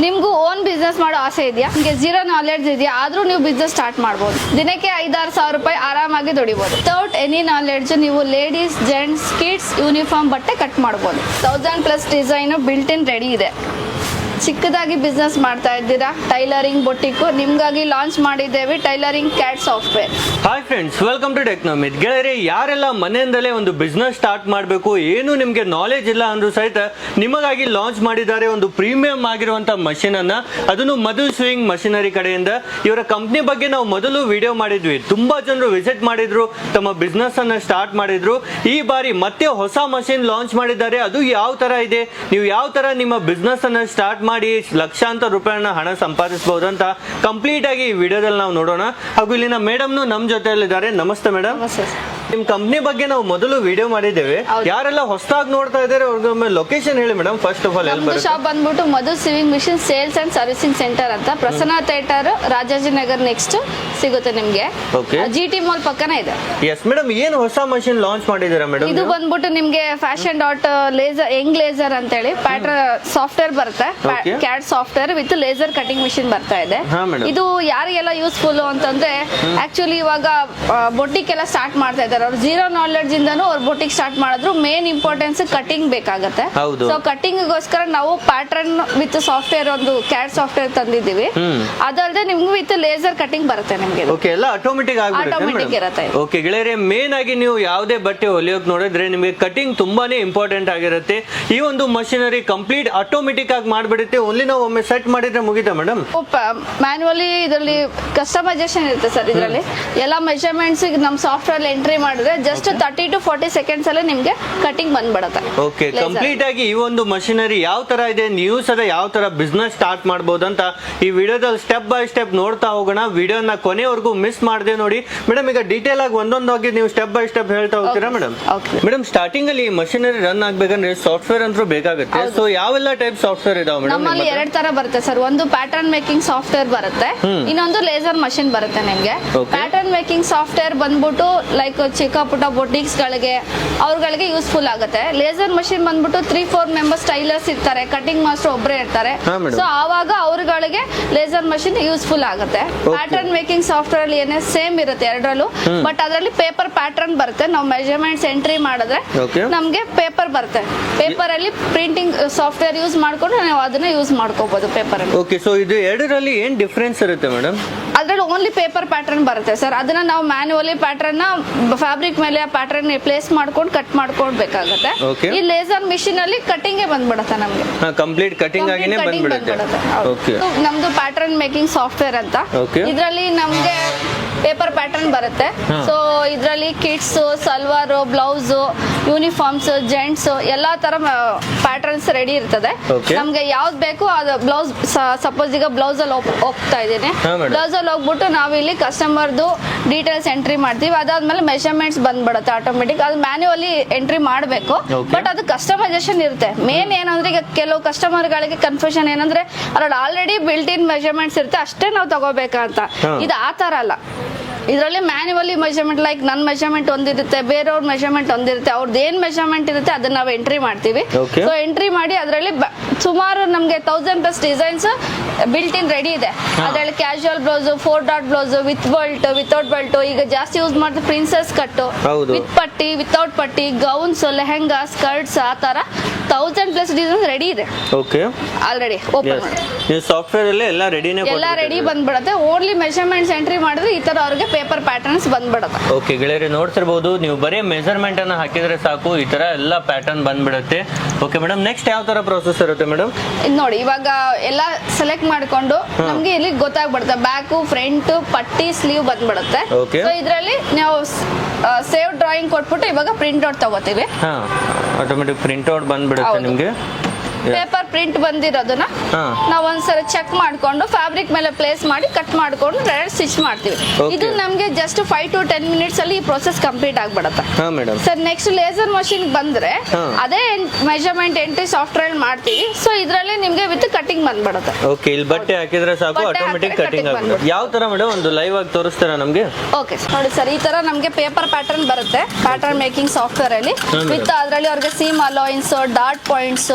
ನಿಮ್ಗೂ own business ಮಾಡೋ ಆಸೆ ಇದೆಯಾ, ನಿಮಗೆ ಜೀರೋ ನಾಲೆಡ್ಜ್ ಇದೆಯಾ, ಆದ್ರೂ ನೀವು ಬಿಸ್ನೆಸ್ ಸ್ಟಾರ್ಟ್ ಮಾಡ್ಬೋದು. ದಿನಕ್ಕೆ 5-6 ಸಾವಿರ ರೂಪಾಯಿ ಆರಾಮಾಗಿ ದುಡಿಬಹುದು. ವಿತೌಟ್ ಎನಿ ನಾಲೆಡ್ಜ್ ನೀವು ಲೇಡೀಸ್, ಜೆಂಟ್ಸ್, ಕಿಡ್ಸ್ ಯೂನಿಫಾರ್ಮ್ ಬಟ್ಟೆ ಕಟ್ ಮಾಡ್ಬೋದು. 1000+ ಡಿಸೈನ್ ಬಿಲ್ಟ್ ಇನ್ ರೆಡಿ ಇದೆ. ಚಿಕ್ಕದಾಗಿ ಬಿಸ್ನೆಸ್ ಮಾಡ್ತಾ ಇದ್ದೀರಾ, ಟೈಲರಿಂಗ್ ಬೊಟಿಕು, ನಿಮ್ಗಾಗಿ ಲಾಂಚ್ ಮಾಡಿದ್ದೇವೆ tailoring cat software. Hi friends, welcome to Technomith. ಗೆಳೆಯರೆ, ಯಾರೆಲ್ಲ ಮನೆಯಿಂದಲೇ ಒಂದು ಬಿಸ್ನೆಸ್ ಸ್ಟಾರ್ಟ್ ಮಾಡಬೇಕು, ಏನು ನಿಮಗೆ ನಾಲೆಜ್ ಇಲ್ಲ ಅಂದ್ರೂ ಸಹಿತ ನಿಮಗಾಗಿ ಲಾಂಚ್ ಮಾಡಿದ್ದಾರೆ ಒಂದು ಪ್ರೀಮಿಯಂ ಆಗಿರುವಂತ ಮಷೀನ್ ಅನ್ನ. ಅದನ್ನು ಮಧು ಸ್ವಿಂಗ್ ಮಷಿನರಿ ಕಡೆಯಿಂದ. ಇವರ ಕಂಪ್ನಿ ಬಗ್ಗೆ ನಾವು ಮೊದಲು ವಿಡಿಯೋ ಮಾಡಿದ್ವಿ, ತುಂಬಾ ಜನರು ವಿಸಿಟ್ ಮಾಡಿದ್ರು, ತಮ್ಮ ಬಿಸ್ನೆಸ್ ಅನ್ನ ಸ್ಟಾರ್ಟ್ ಮಾಡಿದ್ರು. ಈ ಬಾರಿ ಮತ್ತೆ ಹೊಸ ಮಷೀನ್ ಲಾಂಚ್ ಮಾಡಿದ್ದಾರೆ. ಅದು ಯಾವ ತರ ಇದೆ, ನೀವು ಯಾವ ತರ ನಿಮ್ಮ ಬಿಸ್ನೆಸ್ ಅನ್ನ ಸ್ಟಾರ್ಟ್ ಮಾಡಿ ಲಕ್ಷಾಂತರ ರೂಪಾಯಿನ ಹಣ ಸಂಪಾದಿಸಬಹುದು ಅಂತ ಕಂಪ್ಲೀಟ್ ಆಗಿ ಈ ವಿಡಿಯೋದಲ್ಲಿ ನಾವು ನೋಡೋಣ. ಹಾಗೂ ಇಲ್ಲಿನ ಮೇಡಮ್ ನಮ್ಮ ಜೊತೆಯಲ್ಲಿದ್ದಾರೆ. ನಮಸ್ತೆ ಮೇಡಮ್. ನಿಮ್ ಕಂಪ್ನಿ ಬಗ್ಗೆ ನಾವು ಮೊದಲು ವಿಡಿಯೋ ಮಾಡಿದ್ದೇವೆ. ಯಾರೆಲ್ಲ ಹೊಸದಾಗಿ ನೋಡ್ತಾ ಇದ್ದಾರೆ ಅವ್ರಿಗೆ ಲೊಕೇಶನ್ ಹೇಳಿ madam. First of all shop ಬಂದ್ಬಿಟ್ಟು Madhu sewing machine sales and servicing centre ಅಂತ, ಪ್ರಸನ್ನ ಥಿಯೇಟರ್, ರಾಜಾಜಿನಗರ್ ನೆಕ್ಸ್ಟ್ ಸಿಗುತ್ತೆ ನಿಮ್ಗೆ. GT ಮಾಲ್ ಪಕ್ಕನೇ ಇದೆ. ಎಸ್ ಮೇಡಮ್, ಏನು ಹೊಸ ಮಷೀನ್ ಲಾಂಚ್ ಮಾಡಿದ್ದೀರಾ ಮೇಡಮ್? ಇದು ಬಂದ್ಬಿಟ್ಟು ನಿಮ್ಗೆ fashion dot laser, Young laser ಅಂತ ಹೇಳಿ ಪ್ಯಾಟರ್ನ್ ಸಾಫ್ಟ್ವೇರ್ ಬರುತ್ತೆ. Cat software with laser cutting machine ಬರ್ತಾ ಇದೆ. ಇದು ಯಾರಿಗೆಲ್ಲ ಯೂಸ್ಫುಲ್ ಅಂತಂದ್ರೆ, ಆಕ್ಚುಲಿ ಇವಾಗ ಬೊಟಿಕ್ ಎಲ್ಲ ಸ್ಟಾರ್ಟ್ ಮಾಡ್ತಾ ಇದ್ದಾರೆ. ಅವ್ರು ಜೀರೋ ನಾಲೆಡ್ಜ್ ಇಂದಾನು ಅವ್ರು ಬೊಟಿಕ್ ಸ್ಟಾರ್ಟ್ ಮಾಡಿದ್ರು. ಮೇನ್ ಇಂಪಾರ್ಟೆನ್ಸ್ ಕಟಿಂಗ್ ಬೇಕಾಗತ್ತೆ. ಸೊ ಕಟಿಂಗ್ ಗೋಸ್ಕರ ನಾವು ಪ್ಯಾಟರ್ನ್ ವಿತ್ ಸಾಫ್ಟ್ವೇರ್ ಒಂದು ಕ್ಯಾಟ್ ಸಾಫ್ಟ್ವೇರ್ ತಂದಿದ್ದೀವಿ. ಅದಲ್ಲದೆ ನಿಮ್ಗೆ ವಿತ್ ಲೇಸರ್ ಕಟಿಂಗ್ ಬರುತ್ತೆ ನಿಮ್ಗೆ. ಎಲ್ಲ ಆಟೋಮೆಟಿಕ್ ಇರುತ್ತೆ. ಓಕೆ ಗೆಳೆಯರೆ, ಮೇನ್ ಆಗಿ ನೀವು ಯಾವುದೇ ಬಟ್ಟೆ ಹೊಲಿಯೋಕೆ ನೋಡಿದ್ರೆ ನಿಮಗೆ ಕಟಿಂಗ್ ತುಂಬಾನೇ ಇಂಪಾರ್ಟೆಂಟ್ ಆಗಿರುತ್ತೆ. ಈ ಒಂದು ಮಷಿನರಿ ಕಂಪ್ಲೀಟ್ ಆಟೋಮೆಟಿಕ್ ಆಗಿ ಮಾಡ್ಬಿಡುತ್ತೆ. ಓನ್ಲಿ ನಾವು ಒಮ್ಮೆ ಸೆಟ್ ಮಾಡಿದ್ರೆ ಮುಗಿತಾ ಮೇಡಮ್? ಮ್ಯಾನ್ಯುವಲಿ ಇದರಲ್ಲಿ ಕಸ್ಟಮೈಸೇಷನ್ ಇರುತ್ತೆ ಸರ್. ಇದರಲ್ಲಿ ಎಲ್ಲ ಮೆಜರ್ಮೆಂಟ್ಸ್ ನಮ್ಮ ಸಾಫ್ಟ್ವೇರ್ ಎಂಟ್ರಿ ಮಾಡಿದ್ರೆ ಜಸ್ಟ್ 30 to 40 ಸೆಕೆಂಡ್ಸ್ ಅಲ್ಲಿ ನಿಮ್ಗೆ ಕಟಿಂಗ್ ಬಂದ್ಬಿಡುತ್ತೆ. ಓಕೆ, ಕಂಪ್ಲೀಟ್ ಆಗಿ ಈ ಒಂದು ಮಷಿನರಿ ಯಾವ ತರ ಇದೆ, ನೀವು ಸಹ ಯಾವ ತರ ಬಿಸ್ನೆಸ್ ಸ್ಟಾರ್ಟ್ ಮಾಡಬಹುದು ಅಂತ ಈ ವಿಡಿಯೋದಲ್ಲಿ ಸ್ಟೆಪ್ ಬೈ ಸ್ಟೆಪ್ ನೋಡ್ತಾ ಹೋಗೋಣ. ವಿಡಿಯೋನ ಕೊನೆವರೆಗೂ ಮಿಸ್ ಮಾಡದೆ ನೋಡಿ ಮೇಡಮ್. ಈಗ ಡೀಟೇಲ್ ಆಗಿ ಒಂದೊಂದಾಗಿ ನೀವು ಸ್ಟೆಪ್ ಬೈ ಸ್ಟೆಪ್ ಹೇಳ್ತಾ ಹೋಗ್ತೀರಾ ಮೇಡಮ್? ಮೇಡಮ್, ಸ್ಟಾರ್ಟಿಂಗ್ ಅಲ್ಲಿ ಈ ಮಷಿನರಿ ರನ್ ಆಗ್ಬೇಕಂದ್ರೆ ಸಾಫ್ಟ್ವೇರ್ ಅಂತೂ ಬೇಕಾಗುತ್ತೆ. ಸೊ ಯಾವೆಲ್ಲ ಟೈಪ್ ಸಾಫ್ಟ್ವೇರ್ ಇದಾವೆ ಮೇಡಮ್? ನಮ್ಮಲ್ಲಿ 2 ತರ ಬರುತ್ತೆ ಸರ್. ಒಂದು ಪ್ಯಾಟರ್ನ್ ಮೇಕಿಂಗ್ ಸಾಫ್ಟ್ವೇರ್ ಬರುತ್ತೆ, ಇನ್ನೊಂದು ಲೇಸರ್ ಮಷಿನ್ ಬರುತ್ತೆ ನಿಮ್ಗೆ. ಪ್ಯಾಟರ್ನ್ ಮೇಕಿಂಗ್ ಸಾಫ್ಟ್ವೇರ್ ಬಂದ್ಬಿಟ್ಟು ಲೈಕ್ ಚಿಕ್ಕ ಪುಟ್ಟ ಬೊಟಿಕ್ಸ್ ಗಳಿಗೆ ಅವ್ರಗಳಿಗೆ ಯೂಸ್ಫುಲ್ ಆಗುತ್ತೆ. ಲೇಸರ್ ಮಷಿನ್ ಬಂದ್ಬಿಟ್ಟು 3-4 ಮೆಂಬರ್ಸ್ ಟೈಲರ್ಸ್ ಇರ್ತಾರೆ, ಕಟಿಂಗ್ ಮಾಸ್ಟರ್ ಒಬ್ಬರೇ ಇರ್ತಾರೆ. ಸೊ ಆವಾಗ ಅವ್ರಗಳಿಗೆ ಲೇಸರ್ ಮಷಿನ್ ಯೂಸ್ಫುಲ್ ಆಗುತ್ತೆ. ಪ್ಯಾಟರ್ನ್ ಮೇಕಿಂಗ್ ಸಾಫ್ಟ್ವೇರ್ ಅಲ್ಲಿ ಏನೇ ಸೇಮ್ ಇರುತ್ತೆ ಎರಡರಲ್ಲೂ, ಬಟ್ ಅದರಲ್ಲಿ ಪೇಪರ್ ಪ್ಯಾಟರ್ನ್ ಬರುತ್ತೆ. ನಾವು ಮೆಜರ್ಮೆಂಟ್ಸ್ ಎಂಟ್ರಿ ಮಾಡಿದ್ರೆ ನಮ್ಗೆ ಪೇಪರ್ ಬರುತ್ತೆ. ಪೇಪರ್ ಅಲ್ಲಿ ಪ್ರಿಂಟಿಂಗ್ ಸಾಫ್ಟ್ವೇರ್ ಯೂಸ್ ಮಾಡ್ಕೊಂಡು ನಾವು ಅದನ್ನ ಯೂಸ್ ಮಾಡ್ಕೋಬಹುದು ಪೇಪರ್ ಅಲ್ಲಿ. ಓಕೆ, ಸೊ ಇದು ಎರಡರಲ್ಲಿ ಏನ್ ಡಿಫರೆನ್ಸ್ ಇರುತ್ತೆ ಮೇಡಮ್? ಅದ್ರಲ್ಲಿ ಓನ್ಲಿ ಪೇಪರ್ ಪ್ಯಾಟರ್ನ್ ಬರುತ್ತೆ ಸರ್. ಅದನ್ನ ನಾವು ಮ್ಯಾನ್ಯುವಲಿ ಪ್ಯಾಟರ್ನ್ ನ ಫ್ಯಾಬ್ರಿಕ್ ಮೇಲೆ ಆ ಪ್ಯಾಟರ್ನ್ ಪ್ಲೇಸ್ ಮಾಡ್ಕೊಂಡು ಕಟ್ ಮಾಡ್ಕೊಳ್ಬೇಕಾಗುತ್ತೆ. ಈ ಲೇಸರ್ ಮಿಷಿನ್ ಅಲ್ಲಿ ಕಟಿಂಗ್ ಬಂದ್ಬಿಡುತ್ತೆ ನಮ್ಗೆ. ಕಂಪ್ಲೀಟ್ ಕಟಿಂಗ್ ಆಗಿನೇ ಬಂದ್ಬಿಡುತ್ತೆ. ನಮ್ದು ಪ್ಯಾಟರ್ನ್ ಮೇಕಿಂಗ್ ಸಾಫ್ಟ್ವೇರ್ ಅಂತ. ಇದ್ರಲ್ಲಿ ನಮ್ಗೆ ಪೇಪರ್ ಪ್ಯಾಟರ್ನ್ ಬರುತ್ತೆ. ಸೊ ಇದ್ರಲ್ಲಿ kids, salwar, blouse, uniforms, gents ಎಲ್ಲಾ ತರ ಪ್ಯಾಟರ್ನ್ಸ್ ರೆಡಿ ಇರ್ತದೆ. ನಮ್ಗೆ ಯಾವ್ದು ಬೇಕು ಅದು ಬ್ಲೌಸ್. ಸಪೋಸ್ ಈಗ ಬ್ಲೌಸ್ ಅಲ್ಲಿ ಹೋಗ್ತಾ ಇದ್ದೀನಿ, ಬ್ಲೌಸ್ ಅಲ್ಲಿ ಹೋಗ್ಬಿಟ್ಟು ನಾವು ಇಲ್ಲಿ ಕಸ್ಟಮರ್ದು ಡೀಟೇಲ್ಸ್ ಎಂಟ್ರಿ ಮಾಡ್ತೀವಿ. ಅದಾದ್ಮೇಲೆ ಮೆಷರ್ಮೆಂಟ್ಸ್ ಬಂದ್ಬಿಡುತ್ತೆ ಆಟೋಮೆಟಿಕ್. ಅದು ಮ್ಯಾನ್ಯುವಲಿ ಎಂಟ್ರಿ ಮಾಡಬೇಕು, ಬಟ್ ಅದು ಕಸ್ಟಮೈಸೇಷನ್ ಇರುತ್ತೆ. ಮೇನ್ ಏನಂದ್ರೆ ಈಗ ಕೆಲವು ಕಸ್ಟಮರ್ ಗಳಿಗೆ ಕನ್ಫ್ಯೂಷನ್ ಏನಂದ್ರೆ ಅದ್ರಲ್ಲಿ ಆಲ್ರೆಡಿ ಬಿಲ್ಟ್ ಇನ್ ಮೆಷರ್ಮೆಂಟ್ಸ್ ಇರುತ್ತೆ, ಅಷ್ಟೇ ನಾವು ತಗೋಬೇಕಂತ. ಇದು ಆ ತರ ಅಲ್ಲ. ಇದರಲ್ಲಿ ಮ್ಯಾನ್ಯುವಲಿ ಮೆಜರ್ಮೆಂಟ್, ಲೈಕ್ ನನ್ನ ಮೆಜರ್ಮೆಂಟ್ ಒಂದಿರುತ್ತೆ, ಬೇರೆಯವ್ರ ಮೆಜರ್ಮೆಂಟ್ ಒಂದಿರುತ್ತೆ. ಅವ್ರದ್ದು ಏನ್ ಮೆಜರ್ಮೆಂಟ್ ಇರುತ್ತೆ ಅದನ್ನ ನಾವು ಎಂಟ್ರಿ ಮಾಡ್ತೀವಿ. ಸೊ ಎಂಟ್ರಿ ಮಾಡಿ ಅದರಲ್ಲಿ ಸುಮಾರು ನಮ್ಗೆ 1000+ ಡಿಸೈನ್ಸ್ ಬಿಲ್ಟ್ ಇನ್ ರೆಡಿ ಇದೆ. ಅದರಲ್ಲಿ casual blouse, 4 dot blouse, with belt, without belt, ಈಗ ಜಾಸ್ತಿ ಯೂಸ್ ಮಾಡಿದ್ರೆ ಪ್ರಿನ್ಸೆಸ್ ಕಟ್ಟು, ವಿತ್ ಪಟ್ಟಿ, ವಿತೌಟ್ ಪಟ್ಟಿ, ಗೌನ್ಸ್, ಲೆಹೆಂಗಾ, ಸ್ಕರ್ಟ್ಸ್, ಆ ತರ 1000+ ಡಿಸೈನ್ಸ್ ರೆಡಿ ಇದೆ ಆಲ್ರೆಡಿ. ಓಪನ್ ಸಾಫ್ಟ್ವೇರ್ ಎಲ್ಲ ರೆಡಿ ಬಂದ್ಬಿಡುತ್ತೆ. ಓನ್ಲಿ ಮೆಜರ್ಮೆಂಟ್ಸ್ ಎಂಟ್ರಿ ಮಾಡಿದ್ರೆ ಈ ತರ ಅವ್ರಿಗೆ ಪೇಪರ್ ಪ್ಯಾಟರ್ನ್ಸ್ ಬಂದ್ಬಿಡುತ್ತೆ. ಓಕೆ ಗೆಳೆಯರೆ, ನೋಡ್ತಿರ್ಬೋದು ನೀವು ಬರೀ ಮೆಜರ್ಮೆಂಟ್ ಅನ್ನ ಹಾಕಿದ್ರೆ ಸಾಕು, ಈ ತರ ಎಲ್ಲ ಪ್ಯಾಟರ್ನ್ ಬಂದ್ಬಿಡುತ್ತೆ. ಓಕೆ ಮೇಡಮ್, ನೆಕ್ಸ್ಟ್ ಯಾವ ತರ ಪ್ರೊಸೆಸ್ ಇರುತ್ತೆ ಮೇಡಮ್? ನೋಡಿ, ಇವಾಗ ಎಲ್ಲ ಸೆಲೆಕ್ಟ್ ಮಾಡ್ಕೊಂಡು ನಮ್ಗೆ ಇಲ್ಲಿ ಗೊತ್ತಾಗ್ಬಿಡುತ್ತೆ. ಬ್ಯಾಕ್, ಫ್ರಂಟ್, ಪಟ್ಟಿ, ಸ್ಲೀವ್ ಬಂದ್ಬಿಡುತ್ತೆ. ಸೊ ಇದ್ರಲ್ಲಿ ನಾವು ಸೇವ್ ಡ್ರಾಯಿಂಗ್ ಕೊಟ್ಬಿಟ್ಟು ಇವಾಗ ಪ್ರಿಂಟ್ ಔಟ್ ತಗೋತೀವಿ. ಆಟೋಮೆಟಿಕ್ ಪ್ರಿಂಟ್ ಔಟ್ ಬಂದ್ಬಿಡುತ್ತೆ ನಿಮ್ಗೆ. ಪೇಪರ್ ಪ್ರಿಂಟ್ ಬಂದಿರೋದನ್ನ ನಾವು ಒಂದ್ಸರಿ ಚೆಕ್ ಮಾಡ್ಕೊಂಡು ಫ್ಯಾಬ್ರಿಕ್ ಮೇಲೆ ಪ್ಲೇಸ್ ಮಾಡಿ ಕಟ್ ಮಾಡ್ಕೊಂಡು ಡೈರೆಕ್ಟ್ ಸ್ಟಿಚ್ ಮಾಡ್ತೀವಿ. ಇದು ನಮ್ಗೆ ಜಸ್ಟ್ 5 to 10 ಮಿನಿಟ್ಸ್ ಅಲ್ಲಿ ಈ ಪ್ರೊಸೆಸ್ ಕಂಪ್ಲೀಟ್ ಆಗ್ಬಿಡುತ್ತೆ ಸರ್. ನೆಕ್ಸ್ಟ್ ಲೇಸರ್ ಮಷಿನ್ ಬಂದ್ರೆ ಅದೇ ಮೆಜರ್ಮೆಂಟ್ ಎಂಟ್ರಿ ಸಾಫ್ಟ್ವೇರ್ ಮಾಡ್ತೀವಿ. ಸೊ ಇದ್ರಲ್ಲಿ ನಿಮ್ಗೆ ವಿತ್ ಕಟಿಂಗ್ ಬಂದ್ಬಿಡುತ್ತೆ. ಓಕೆ, ಇಲ್ಲಿ ಬಟ್ಟೆ ಹಾಕಿದ್ರೆ ಸಾಕು, ಆಟೋಮೆಟಿಕ್ ಕಟಿಂಗ್ ಆಗುತ್ತೆ. ಯಾವ ತರ ಮೇಡಮ್ ಒಂದು ಲೈವ್ ಆಗಿ ತೋರಿಸ್ತೀರಾ ನಮ್ಗೆ? ಓಕೆ ನೋಡಿ ಸರ್, ಈ ತರ ನಮ್ಗೆ ಪೇಪರ್ ಪ್ಯಾಟರ್ನ್ ಬರುತ್ತೆ ಪ್ಯಾಟರ್ನ್ ಮೇಕಿಂಗ್ ಸಾಫ್ಟ್ವೇರ್ ಅಲ್ಲಿ. ವಿತ್ ಅದರಲ್ಲಿ ಅವ್ರಿಗೆ ಸೀಮ್ ಅಲಾಯಿನ್ಸ್, ಡಾಟ್ ಪಾಯಿಂಟ್ಸ್,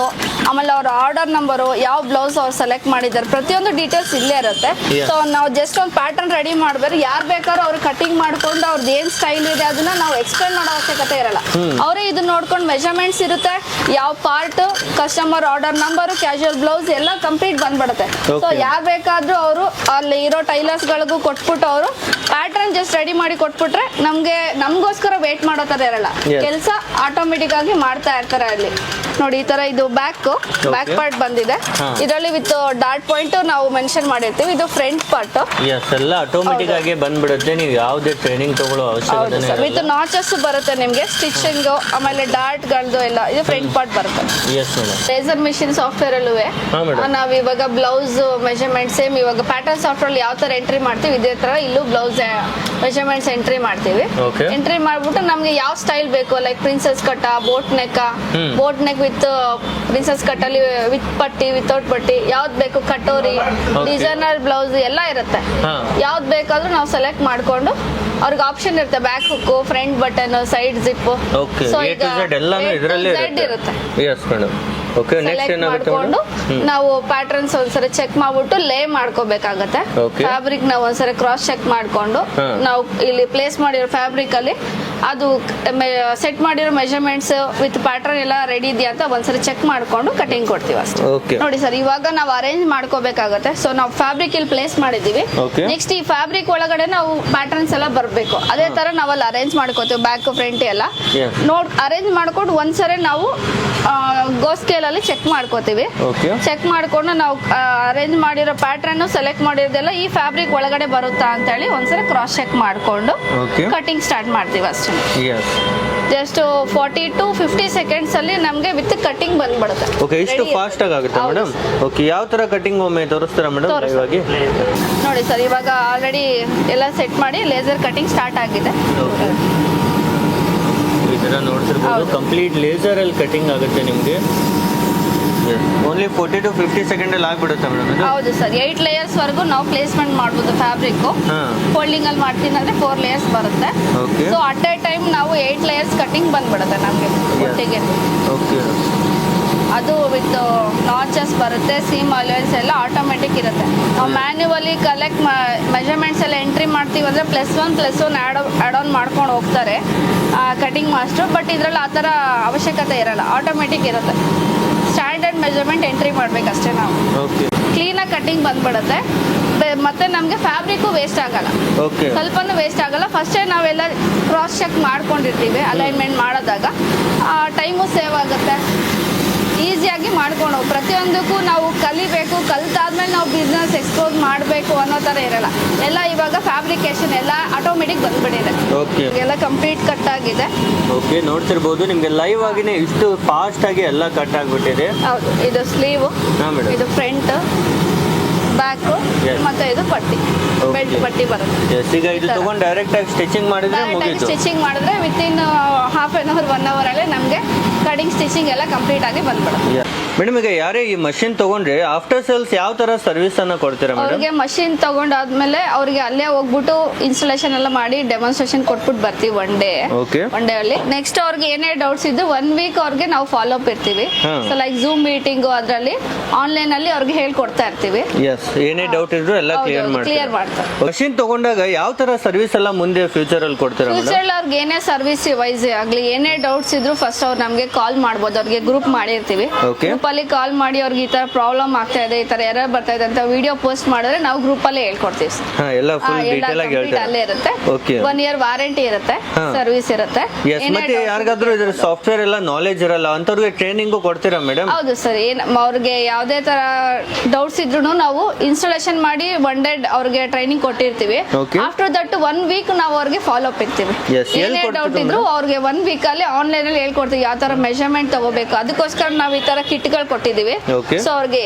ಆಮೇಲೆ ಅವ್ರ ಆರ್ಡರ್ ನಂಬರು, ಯಾವ ಬ್ಲೌಸ್ ಅವ್ರು ಸೆಲೆಕ್ಟ್ ಮಾಡಿದ್ದಾರೆ, ಪ್ರತಿಯೊಂದು ಡೀಟೇಲ್ಸ್ ಇಲ್ಲೇ ಇರುತ್ತೆ. ಸೊ ನಾವು ಜಸ್ಟ್ ಒಂದು ಪ್ಯಾಟರ್ನ್ ರೆಡಿ ಮಾಡ್ಬೇಕು, ಯಾರು ಬೇಕಾದ್ರೂ ಅವ್ರು ಕಟಿಂಗ್ ಮಾಡ್ಕೊಂಡು ಅವ್ರದ್ದು ಏನ್ ಸ್ಟೈಲ್ ಇದೆ ಅದನ್ನ ನಾವು ಎಕ್ಸ್ಪ್ಲೇನ್ ಮಾಡೋ ಅವಶ್ಯಕತೆ ಇರಲ್ಲ. ಅವರೇ ಇದನ್ನ ನೋಡ್ಕೊಂಡು ಮೆಜರ್ಮೆಂಟ್ಸ್ ಇರುತ್ತೆ, ಯಾವ part, customer order number, casual blouse ಎಲ್ಲ ಕಂಪ್ಲೀಟ್ ಬಂದ್ಬಿಡುತ್ತೆ. ಸೊ ಯಾರು ಬೇಕಾದ್ರೂ ಅವರು ಅಲ್ಲಿ ಇರೋ ಟೈಲರ್ಸ್ ಗಳಿಗೂ ಕೊಟ್ಬಿಟ್ಟು ಅವರು ಪ್ಯಾಟರ್ನ್ ಜಸ್ಟ್ ರೆಡಿ ಮಾಡಿ ಕೊಟ್ಬಿಟ್ರೆ ನಮ್ಗೋಸ್ಕರ ವೇಟ್ ಮಾಡೋ ತರ ಇರಲ್ಲ, ಕೆಲಸ ಆಟೋಮೆಟಿಕ್ ಆಗಿ ಮಾಡ್ತಾ ಇರ್ತಾರೆ. ಅಲ್ಲಿ ನೋಡಿ ಈ ತರ ಇದು ಬ್ಯಾಕ್ ಪಾರ್ಟ್ ಬಂದಿದೆ, ಇದರಲ್ಲಿ ವಿತ್ ಡಾಟ್ ಪಾಯಿಂಟ್ ನಾವು ಮೆನ್ಷನ್ ಮಾಡಿರ್ತೀವಿ. ಇದು ಫ್ರಂಟ್ ಪಾರ್ಟ್ ಎಲ್ಲ ಆಟೋಮೆಟಿಕ್ ಆಗಿ ಬಂದ್ಬಿಡುತ್ತೆ, ನೀವು ಯಾವುದೇ ಟ್ರೈನಿಂಗ್ ತಗೊಳ್ಳೋ ಅವಶ್ಯಕತೆ ವಿತ್ ನಾಚಸ್ ಬರುತ್ತೆ ನಿಮ್ಗೆ, ಸ್ಟಿಚಿಂಗ್ ಆಮೇಲೆ ಡಾಟ್ ಗಳದು ಎಲ್ಲ ಇದು ಫ್ರಂಟ್ ಪಾರ್ಟ್ ಬರುತ್ತೆ. ಲೇಸರ್ ಮಿಷಿನ್ ಸಾಫ್ಟ್ವೇರ್ ಅಲ್ಲೂ ನಾವ್ ಇವಾಗ ಬ್ಲೌಸ್ ಮೆಜರ್ಮೆಂಟ್ ಸೇಮ್ ಇವಾಗ ಪ್ಯಾಟರ್ನ್ ಸಾಫ್ಟ್ವೇರ್ ಯಾವ ತರ ಎಂಟ್ರಿ ಮಾಡ್ತೀವಿ ಇದೇ ತರ ಇಲ್ಲೂ ಬ್ಲೌಸ್ ಮೆಜರ್ಮೆಂಟ್ಸ್ ಎಂಟ್ರಿ ಮಾಡ್ತೀವಿ. ಎಂಟ್ರಿ ಮಾಡ್ಬಿಟ್ಟು ನಮ್ಗೆ ಯಾವ ಸ್ಟೈಲ್ ಬೇಕು, ಲೈಕ್ ಪ್ರಿನ್ಸೆಸ್ ಕಟ್ಟ, boat neck with princess cut ಅಲ್ಲಿ ವಿತ್ ಪಟ್ಟಿ, ವಿತೌಟ್ ಪಟ್ಟಿ, ಯಾವ್ದು ಬೇಕು, ಕಟೋರಿ, ಡಿಸೈನರ್ ಬ್ಲೌಸ್ ಎಲ್ಲ ಇರುತ್ತೆ. ಯಾವ್ದು ಬೇಕಾದ್ರೂ ನಾವು ಸೆಲೆಕ್ಟ್ ಮಾಡ್ಕೊಂಡು ಅವ್ರಿಗೆ ಆಪ್ಷನ್ ಇರುತ್ತೆ, back hook, front button, side zip, so ಇರುತ್ತೆ. ಸೆಲೆಕ್ಟ್ ಮಾಡ್ಕೊಂಡು ನಾವು ಪ್ಯಾಟರ್ನ್ಸ್ ಒಂದ್ಸರಿ ಚೆಕ್ ಮಾಡ್ಬಿಟ್ಟು ಲೇ ಮಾಡ್ಕೋಬೇಕಾಗತ್ತೆ. ಫ್ಯಾಬ್ರಿಕ್ ನಾವು ಒಂದ್ಸರಿ ಕ್ರಾಸ್ ಚೆಕ್ ಮಾಡ್ಕೊಂಡು ನಾವು ಇಲ್ಲಿ ಪ್ಲೇಸ್ ಮಾಡಿರೋ ಫ್ಯಾಬ್ರಿಕ್ ಅಲ್ಲಿ ಅದು ಸೆಟ್ ಮಾಡಿರೋ ಮೆಜರ್ಮೆಂಟ್ಸ್ ವಿತ್ ಪ್ಯಾಟರ್ನ್ ಎಲ್ಲ ರೆಡಿ ಇದೆಯಾ ಅಂತ ಒಂದ್ಸರಿ ಚೆಕ್ ಮಾಡ್ಕೊಂಡು ಕಟಿಂಗ್ ಕೊಡ್ತೀವಿ ಅಷ್ಟೇ. ನೋಡಿ ಸರ್, ಇವಾಗ ನಾವು ಅರೇಂಜ್ ಮಾಡ್ಕೋಬೇಕಾಗತ್ತೆ. ಸೊ ನಾವು ಫ್ಯಾಬ್ರಿಕ್ ಇಲ್ಲಿ ಪ್ಲೇಸ್ ಮಾಡಿದೀವಿ. ನೆಕ್ಸ್ಟ್ ಈ ಫ್ಯಾಬ್ರಿಕ್ ಒಳಗಡೆ ನಾವು ಪ್ಯಾಟರ್ನ್ಸ್ ಎಲ್ಲ ಬರ್ಬೇಕು, ಅದೇ ತರ ನಾವಲ್ಲಿ ಅರೇಂಜ್ ಮಾಡ್ಕೋತೀವಿ, ಬ್ಯಾಕ್ ಫ್ರಂಟ್ ಎಲ್ಲ ಅರೇಂಜ್ ಮಾಡ್ಕೊಂಡು ಒಂದ್ಸರಿ ನಾವು ಗೋ ಸ್ಕೇಲ್ ಅಲ್ಲಿ ಚೆಕ್ ಮಾಡ್ಕೋತೀವಿ. ಚೆಕ್ ಮಾಡ್ಕೊಂಡು ನಾವು ಅರೇಂಜ್ ಮಾಡಿರೋ ಪ್ಯಾಟರ್ನ್ ಸೆಲೆಕ್ಟ್ ಮಾಡಿರೋದೆಲ್ಲ ಈ ಫ್ಯಾಬ್ರಿಕ್ ಒಳಗಡೆ ಬರುತ್ತಾ ಅಂತ ಹೇಳಿ ಒಂದ್ಸರಿ ಕ್ರಾಸ್ ಚೆಕ್ ಮಾಡ್ಕೊಂಡು ಕಟಿಂಗ್ ಸ್ಟಾರ್ಟ್ ಮಾಡ್ತೀವಿ ಅಷ್ಟೇ. ಜಸ್ಟ್ 40 to 50 ಸೆಕೆಂಡ್ಸ್ ಅಲ್ಲಿ ನಮಗೆ ವಿತ್ ಕಟಿಂಗ್ ಬಂದ್ಬಿಡುತ್ತೆ. ಓಕೆ, ಇಷ್ಟು ಫಾಸ್ಟ್ ಆಗುತ್ತೆ ಮೇಡಮ್. ಓಕೆ, ಯಾವ ತರ ಕಟಿಂಗ್ ಒಮ್ಮೆ ತೋರಿಸ್ತೀರಾ ಮೇಡಮ್? ನೋಡಿ ಸರ್, ಇವಾಗ ಆಲ್ರೆಡಿ ಎಲ್ಲ ಸೆಟ್ ಮಾಡಿ ಲೇಸರ್ ಕಟಿಂಗ್ ಸ್ಟಾರ್ಟ್ ಆಗಿದೆ. ಈ ತರ ನೋಡ್ತಿರ್ಬೋದು, ಕಂಪ್ಲೀಟ್ ಲೇಸರ್ ಅಲ್ಲಿ ಕಟಿಂಗ್ ಆಗುತ್ತೆ ನಿಮ್ಗೆ. ಓನ್ಲಿ 40 to 50 ಸೆಕೆಂಡ್ ಅಲ್ಲಿ ಆಗ್ಬಿಡುತ್ತೆ ಮೇಡಮ್. ಹೌದು ಸರ್, 8 ಲೇಯರ್ಸ್ ವರೆಗೂ ನಾವು ಪ್ಲೇಸ್ಮೆಂಟ್ ಮಾಡ್ಬೋದು. ಫ್ಯಾಬ್ರಿಕ್ ಫೋಲ್ಡಿಂಗ್ ಅಲ್ಲಿ ಮಾಡ್ತೀನಿ ಅಂದ್ರೆ 4 ಲೇಯರ್ಸ್ ಬರುತ್ತೆ. ಸೊ ಅಟ್ ಎ ಟೈಮ್ ನಾವು 8 ಲೇಯರ್ಸ್ ಕಟಿಂಗ್ ಬಂದ್ಬಿಡುತ್ತೆ ನಮಗೆ ಒಟ್ಟಿಗೆ. ಅದು ವಿತ್ ನಾಚಸ್ ಬರುತ್ತೆ, ಸೀಮ್ ಅಲೈನ್ಸ್ ಎಲ್ಲ ಆಟೋಮೆಟಿಕ್ ಇರುತ್ತೆ. ನಾವು ಮ್ಯಾನ್ಯುವಲಿ ಕಲೆಕ್ಟ್ ಮೆಜರ್ಮೆಂಟ್ಸ್ ಎಲ್ಲ ಎಂಟ್ರಿ ಮಾಡ್ತೀವಿ ಅಂದರೆ +1 ಆ್ಯಡ್ ಆನ್ ಮಾಡ್ಕೊಂಡು ಹೋಗ್ತಾರೆ ಕಟಿಂಗ್ ಮಾಸ್ಟರ್. ಬಟ್ ಇದರಲ್ಲಿ ಆ ಥರ ಅವಶ್ಯಕತೆ ಇರಲ್ಲ, ಆಟೋಮೆಟಿಕ್ ಇರುತ್ತೆ. ಸ್ಟ್ಯಾಂಡರ್ಡ್ ಮೆಜರ್ಮೆಂಟ್ ಎಂಟ್ರಿ ಮಾಡ್ಬೇಕಷ್ಟೇ ನಾವು. ಕ್ಲೀನಾಗಿ ಕಟಿಂಗ್ ಬಂದ್ಬಿಡುತ್ತೆ, ಮತ್ತೆ ನಮಗೆ ಫ್ಯಾಬ್ರಿಕ್ಕು ವೇಸ್ಟ್ ಆಗಲ್ಲ, ಸ್ವಲ್ಪನೂ ವೇಸ್ಟ್ ಆಗಲ್ಲ. ಫಸ್ಟೇ ನಾವೆಲ್ಲ ಕ್ರಾಸ್ ಚೆಕ್ ಮಾಡ್ಕೊಂಡಿರ್ತೀವಿ ಅಲೈನ್ಮೆಂಟ್ ಮಾಡೋದಾಗ, ಟೈಮು ಸೇವ್ ಆಗುತ್ತೆ, ಈಸಿಯಾಗಿ ಮಾಡ್ಕೊಂಡು ಪ್ರತಿಯೊಂದಕ್ಕೂ ನಾವು ಕಲಿಬೇಕು, ಕಲ್ತಾದ್ಮೇಲೆ ನಾವು ಬಿಸ್ನೆಸ್ ಎಕ್ಸ್ಪೋಸ್ ಮಾಡಬೇಕು ಅನ್ನೋ ಥರ ಇರಲ್ಲ. ಎಲ್ಲ ಇವಾಗ ಫ್ಯಾಬ್ರಿಕೇಶನ್ ಎಲ್ಲ ಆಟೋಮೆಟಿಕ್ ಬಂದ್ಬಿಟ್ಟಿದೆ, ಎಲ್ಲ ಕಂಪ್ಲೀಟ್ ಕಟ್ ಆಗಿದೆ. ಓಕೆ, ನೋಡ್ತಿರ್ಬೋದು ನಿಮ್ಗೆ ಲೈವ್ ಆಗಿನೇ ಇಷ್ಟು ಫಾಸ್ಟ್ ಆಗಿ ಎಲ್ಲ ಕಟ್ ಆಗ್ಬಿಟ್ಟಿದೆ. ಹೌದು, ಇದು ಸ್ಲೀವ್, ಇದು ಫ್ರಂಟ್, ಬ್ಯಾಕ್, ಮತ್ತೆ ಇದು ಪಟ್ಟಿ, ಬೆಲ್ಟ್ ಪಟ್ಟಿ ಬರುತ್ತೆ. ಈಗ ಇದು ತಗೊಂಡು ಡೈರೆಕ್ಟ್ ಆಗಿ ಸ್ಟಿಚಿಂಗ್ ಮಾಡಿದ್ರೆ ಮುಗೀತು. ಸ್ಟಿಚಿಂಗ್ ಮಾಡಿದ್ರೆ within half an hour 1 hour ಅಲ್ಲೇ ನಮಗೆ ಕಟಿಂಗ್ ಸ್ಟಿಚಿಂಗ್ ಎಲ್ಲ ಕಂಪ್ಲೀಟ್ ಆಗಿ ಬಂದ್ಬಿಡುತ್ತೆ. ಮೇಡಮ್, ಈಗ ಯಾರೇ ಈ ಮಷಿನ್ ತಗೊಂಡ್ರೆ ಆಫ್ಟರ್ ಸೇಲ್ಸ್ ಯಾವ ತರ ಸರ್ವಿಸ್ ಅನ್ನ ಕೊಡ್ತೀರಾ ಮೇಡಮ್? ಅವ್ರಿಗೆ ಮಷಿನ್ ತಗೊಂಡಾದ್ಮೇಲೆ ಅವ್ರಿಗೆ ಅಲ್ಲೇ ಹೋಗ್ಬಿಟ್ಟು ಇನ್ಸ್ಟಾಲೇಷನ್ ಎಲ್ಲ ಮಾಡಿ ಡೆಮಾನ್ಸ್ಟ್ರೇಷನ್ ಕೊಟ್ಬಿಟ್ಟು ಬರ್ತೀವಿ ಒನ್ ಡೇ ಅಲ್ಲಿ. ನೆಕ್ಸ್ಟ್ ಅವ್ರಿಗೆ ಏನೇ ಡೌಟ್ಸ್ ಇದ್ದು 1 ವೀಕ್ ಅವ್ರಿಗೆ ನಾವು ಫಾಲೋ ಅಪ್ ಇರ್ತೀವಿ. ಸೊ ಲೈಕ್ ಝೂಮ್ ಮೀಟಿಂಗ್ ಅದ್ರಲ್ಲಿ ಆನ್ಲೈನ್ ಅಲ್ಲಿ ಅವ್ರಿಗೆ ಹೇಳ್ಕೊಡ್ತಾ ಇರ್ತೀವಿ. ಏನೇ ಡೌಟ್ ಇದ್ರು ಎಲ್ಲ ಕ್ಲಿಯರ್ ಮಾಡ್ತಾರೆ. ಮಷಿನ್ ತಗೊಂಡಾಗ ಯಾವ ತರ ಸರ್ವಿಸ್ ಎಲ್ಲ ಮುಂದೆ ಫ್ಯೂಚರ್ ಅಲ್ಲಿ ಕೊಡ್ತೀರಾ? ಫ್ಯೂಚರ್ ಅವ್ರಿಗೆ ಏನೇ ಸರ್ವಿಸ್ ವೈಸ್ ಆಗ್ಲಿ ಏನೇ ಡೌಟ್ಸ್ ಇದ್ರು ಫಸ್ಟ್ ಅವ್ರು ನಮ್ಗೆ ಕಾಲ್ ಮಾಡ್ಬೋದು. ಅವ್ರಿಗೆ ಗ್ರೂಪ್ ಮಾಡಿರ್ತೀವಿ, ಗ್ರೂಪ್ ಅಲ್ಲಿ ಕಾಲ್ ಮಾಡಿ ಅವ್ರಿಗೆ ಈ ತರ ಪ್ರಾಬ್ಲಮ್ ಆಗ್ತಾ ಇದೆ, ಈ ತರ ಎರರ್ ಬರ್ತಾ ಇದೆ ಅಂತ ವಿಡಿಯೋ ಪೋಸ್ಟ್ ಮಾಡಿದ್ರೆ ನಾವು ಗ್ರೂಪ್ ಅಲ್ಲೇ ಹೇಳ್ಕೊಡ್ತೀವಿ. ಅಲ್ಲೇ ಇರುತ್ತೆ, 1 year ವಾರಂಟಿ ಇರುತ್ತೆ, ಸರ್ವಿಸ್ ಇರುತ್ತೆ. ಮತ್ತೆ ಯಾರಿಗಾದ್ರೂ ಇದ್ರ ಸಾಫ್ಟ್ವೇರ್ ಎಲ್ಲ ನಾಲೆಜ್ ಇರಲ್ಲ ಅಂತವ್ರಿಗೆ ಟ್ರೈನಿಂಗ್ ಕೊಡ್ತೀರಾ ಮೇಡಮ್? ಹೌದು ಸರ್, ಅವ್ರಿಗೆ ಯಾವ್ದೇ ತರ ಡೌಟ್ಸ್ ಇದ್ರು ನಾವು ಇನ್ಸ್ಟಾಲೇಷನ್ ಮಾಡಿ 1 day ಅವ್ರಿಗೆ ಟ್ರೈನಿಂಗ್ ಕೊಟ್ಟಿರ್ತೀವಿ. ಆಫ್ಟರ್ ದಟ್ 1 week ನಾವು ಅವ್ರಿಗೆ ಫಾಲೋ ಅಪ್ ಇರ್ತೀವಿ. ಏನೇ ಡೌಟ್ ಇದ್ರು ಅವ್ರಿಗೆ 1 week ಅಲ್ಲಿ ಆನ್ಲೈನ್ ಅಲ್ಲಿ ಹೇಳ್ಕೊಡ್ತೀವಿ ಯಾವ ತರ ಮೆಜರ್ಮೆಂಟ್ ತಗೋಬೇಕು. ಅದಕ್ಕೋಸ್ಕರ ನಾವು ಈ ತರ ಕಿಟ್ಗಳು ಕೊಟ್ಟಿದೀವಿ. ಸೊ ಅವ್ರಿಗೆ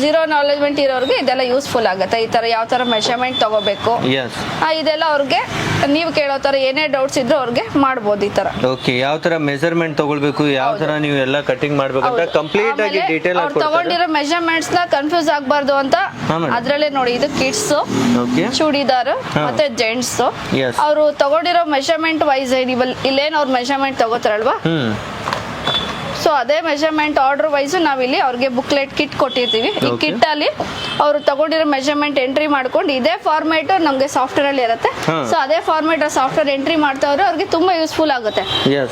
0 ನಾಲೆಜ್ಮೆಂಟ್ ಇರೋರಿಗೆ ಇದೆಲ್ಲ ಯೂಸ್ಫುಲ್ ಆಗುತ್ತೆ. ಈ ತರ ಯಾವ ತರ ಮೆಜರ್ಮೆಂಟ್ ತಗೋಬೇಕು ಇದೆಲ್ಲ ಅವ್ರಿಗೆ ನೀವು ಕೇಳೋ ತರ ಏನೇ ಡೌಟ್ಸ್ ಇದ್ರು ಅವ್ರಿಗೆ ಮಾಡ್ಬೋದು. ಈ ತರ ಯಾವ ತರ ಮೆಜರ್ಮೆಂಟ್ ತಗೊಳ್ಬೇಕು, ಯಾವ ತರ ನೀವು ಎಲ್ಲ ಕಟಿಂಗ್ ಮಾಡ್ಬೇಕು ಅಂತ ಕಂಪ್ಲೀಟ್ ಆಗಿ ಡೀಟೇಲ್ ಆಗಿ ತಗೊಂಡಿರೋ ಮೆಜರ್ಮೆಂಟ್ಸ್ ನ ಕನ್ಫ್ಯೂಸ್ ಆಗಬಾರ್ದು ಅಂತ ಅದ್ರಲ್ಲೇ ನೋಡಿ. ಇದು ಕಿಡ್ಸ್, ಚೂಡಿದಾರ್ ಮತ್ತೆ ಜೆಂಟ್ಸ್. ಅವರು ತಗೊಂಡಿರೋ ಮೆಜರ್ಮೆಂಟ್ ವೈಸ್ ಇಲ್ಲೇನ್ ಅವ್ರ ಮೆಜರ್ಮೆಂಟ್ ತಗೋತಾರಲ್ವಾ, ಸೊ ಅದೇ ಮೆಜರ್ಮೆಂಟ್ ಆರ್ಡರ್ ವೈಸ್ ನಾವಿಲ್ಲಿ ಅವ್ರಿಗೆ ಬುಕ್ಲೆಟ್ ಕಿಟ್ ಕೊಟ್ಟಿರ್ತೀವಿ. ಈ ಕಿಟ್ ಅಲ್ಲಿ ಅವರು ತಗೊಂಡಿರೋ ಮೆಜರ್ಮೆಂಟ್ ಎಂಟ್ರಿ ಮಾಡ್ಕೊಂಡು ಇದೇ ಫಾರ್ಮೇಟ್ ನಮ್ಗೆ ಸಾಫ್ಟ್ವೇರ್ ಅಲ್ಲಿ ಇರುತ್ತೆ. ಸೊ ಅದೇ ಫಾರ್ಮೇಟ್ ಸಾಫ್ಟ್ವೇರ್ ಎಂಟ್ರಿ ಮಾಡ್ತಾ ಹೋದ್ರೆ ಅವ್ರಿಗೆ ತುಂಬಾ ಯೂಸ್ಫುಲ್ ಆಗುತ್ತೆ.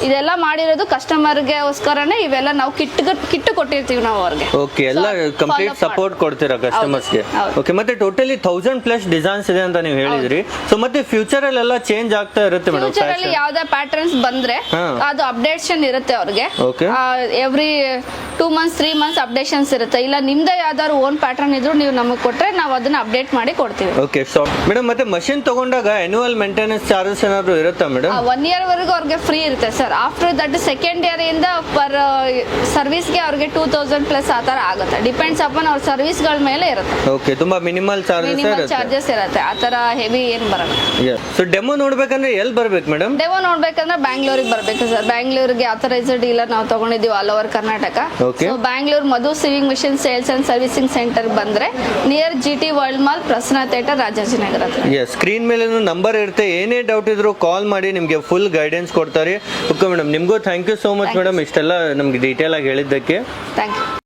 ಇದೆಲ್ಲ ಮಾಡಿರೋದು ಕಸ್ಟಮರ್ಗೋಸ್ಕರನೇ. ಇವೆಲ್ಲ ನಾವು ಕಿಟ್ ಕೊಟ್ಟಿರ್ತೀವಿ ನಾವು ಅವ್ರಿಗೆ. ಓಕೆ, ಎಲ್ಲ ಕಂಪ್ಲೀಟ್ ಸಪೋರ್ಟ್ ಕೊಡ್ತೀರಾ ಕಸ್ಟಮರ್ಸ್ಗೆ. ಓಕೆ, ಮತ್ತೆ ಟೋಟಲಿ 1000+ ಡಿಸೈನ್ಸ್ ಇದೆ ಅಂತ ನೀವು ಹೇಳಿದ್ರಿ. ಸೊ ಮತ್ತೆ ಫ್ಯೂಚರ್ ಅಲ್ಲೆಲ್ಲ ಚೇಂಜ್ ಆಗ್ತಾ ಇರುತ್ತೆ ಮೇಡಮ್. ಫ್ಯೂಚರ್ ಅಲ್ಲಿ ಯಾವ್ದೇ ಪ್ಯಾಟರ್ನ್ಸ್ ಬಂದ್ರೆ ಅದು ಅಪ್ಡೇಷನ್ ಇರುತ್ತೆ ಅವ್ರಿಗೆ. ಎವ್ರಿ 2 months 3 months ಅಪ್ಡೇಷನ್ಸ್ ಇರುತ್ತೆ. ಇಲ್ಲ ನಿಮ್ದೇ ಯಾವ್ದಾದ್ರು ಓನ್ ಪ್ಯಾಟರ್ನ್ ಇದ್ರು ನೀವು ನಮಗೆ ಕೊಟ್ರೆ ನಾವು ಅದನ್ನ ಅಪ್ಡೇಟ್ ಮಾಡಿ ಕೊಡ್ತೀವಿ. ಓಕೆ, ಸೊ ಮೇಡಮ್ ಮತ್ತೆ ಮಷಿನ್ ತಗೊಂಡಾಗ ಆನ್ಯುವಲ್ ಮೇಂಟೆನೆನ್ಸ್ ಚಾರ್ಜಸ್ ಏನಾದ್ರು ಇರುತ್ತಾ ಮೇಡಮ್? 1 year ವರೆಗೂ ಅವ್ರಿಗೆ ಫ್ರೀ ಇರುತ್ತೆ sir. After that second year ಇಂದ ಪರ್ ಸರ್ವಿಸ್ಗೆ ಅವ್ರಿಗೆ 2000+ ಆ ತರ ಆಗುತ್ತೆ. ಡಿಪೆಂಡ್ಸ್ ಅಪಾನ್ ಅವ್ರ ಸರ್ವಿಸ್ ಗಳ ಮೇಲೆ ಇರುತ್ತೆ. ಓಕೆ, ತುಂಬಾ ಮಿನಿಮಲ್ ಚಾರ್ಜಸ್ ಇರುತ್ತೆ. ಆ ತರ ಹೆವಿ ಏನ್ ಬರಲ್ಲ. ಸೊ ಡೆಮೋ ನೋಡ್ಬೇಕಂದ್ರೆ ಎಲ್ಲಿ ಬರ್ಬೇಕು ಮೇಡಮ್? ಡೆಮೋ ನೋಡ್ಬೇಕಂದ್ರೆ ಬ್ಯಾಂಗ್ಳೂರಿಗೆ ಬರ್ಬೇಕು ಸರ್. ಬ್ಯಾಂಗ್ಳೂರಿಗೆ ಆಥರೈಸ್ಡ್ ಡೀಲರ್ ನಾವು ತಗೊಂಡಿದ್ದೀವಿ all over Karnataka. So Bangalore Madhu sewing machine sales and servicing centre ಬಂದ್ರೆ near GT world mall, Prasanna theatre, Rajajinagar. Screen ಮೇಲೆ ನಂಬರ್ ಇರುತ್ತೆ. ಏನೇ ಡೌಟ್ ಇದ್ರು ಕಾಲ್ ಮಾಡಿ, ನಿಮ್ಗೆ ಫುಲ್ ಗೈಡೆನ್ಸ್ ಕೊಡ್ತಾರೆ. ಓಕೆ ಮೇಡಮ್, ನಿಮ್ಗೂ thank you so much madam, ಇಷ್ಟೆಲ್ಲ ನಮ್ಗೆ ಡೀಟೇಲ್ ಆಗಿ ಹೇಳಿದ್ದಕ್ಕೆ. Thank you.